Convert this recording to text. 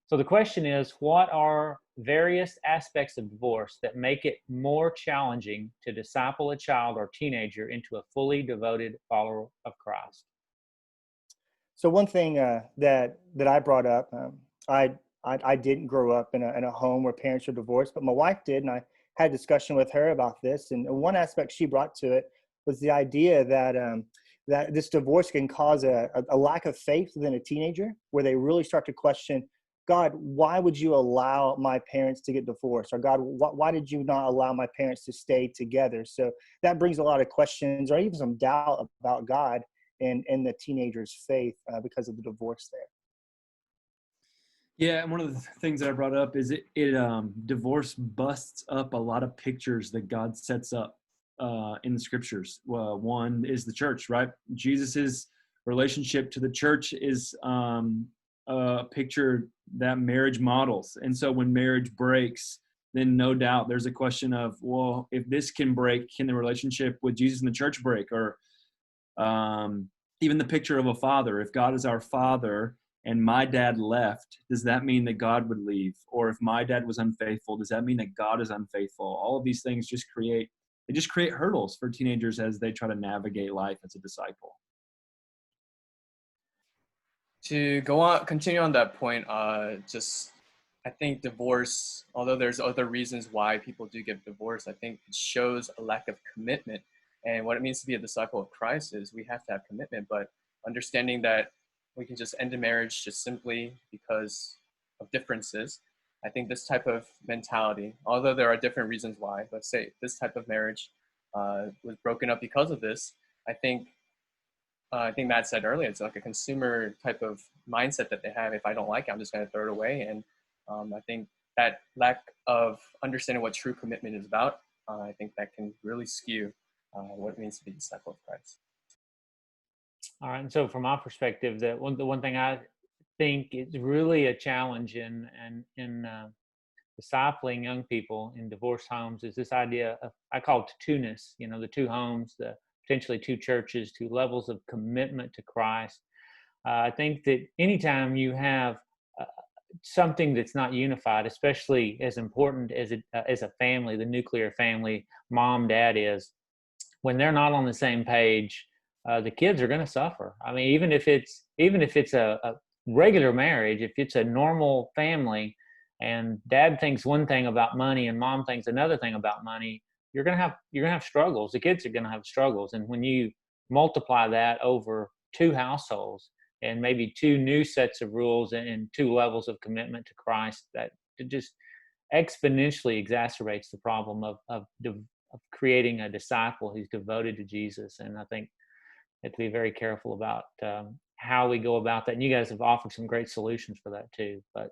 So the question is, what are various aspects of divorce that make it more challenging to disciple a child or teenager into a fully devoted follower of Christ? So one thing that I brought up, I didn't grow up in a home where parents were divorced, but my wife did, and I had a discussion with her about this. And one aspect she brought to it was the idea that this divorce can cause a lack of faith within a teenager, where they really start to question, God, why would you allow my parents to get divorced? Or God, why did you not allow my parents to stay together? So that brings a lot of questions, or even some doubt about God and the teenager's faith because of the divorce there. Yeah, and one of the things that I brought up is divorce busts up a lot of pictures that God sets up in the scriptures. Well, one is the church, right? Jesus's relationship to the church is a picture that marriage models, and so when marriage breaks, then no doubt there's a question of, well, if this can break, can the relationship with Jesus and the church break? Or even the picture of a father. If God is our father and my dad left, does that mean that God would leave? Or if my dad was unfaithful, does that mean that God is unfaithful? All of these things just create hurdles for teenagers as they try to navigate life as a disciple. To go on, continue on that point, just I think divorce, although there's other reasons why people do get divorced, I think it shows a lack of commitment. And what it means to be a disciple of Christ is we have to have commitment, but understanding that we can just end a marriage just simply because of differences. I think this type of mentality, although there are different reasons why, let's say this type of marriage was broken up because of this, I think I think Matt said earlier, it's like a consumer type of mindset that they have. If I don't like it, I'm just going to throw it away. And I think that lack of understanding what true commitment is about, I think that can really skew what it means to be a disciple of Christ. All right. And so, from my perspective, the one thing I think is really a challenge in discipling young people in divorce homes is this idea of, I call it two-ness. You know, the two homes, the potentially two churches, two levels of commitment to Christ. I think that anytime you have uh, something that's not unified, especially as important as a family, the nuclear family, mom, dad is, when they're not on the same page, the kids are going to suffer. I mean, even if it's a regular marriage, if it's a normal family, and dad thinks one thing about money and mom thinks another thing about money, you're gonna have struggles. The kids are gonna have struggles, and when you multiply that over two households and maybe two new sets of rules and two levels of commitment to Christ, that it just exponentially exacerbates the problem of creating a disciple who's devoted to Jesus. And I think we have to be very careful about how we go about that. And you guys have offered some great solutions for that too. But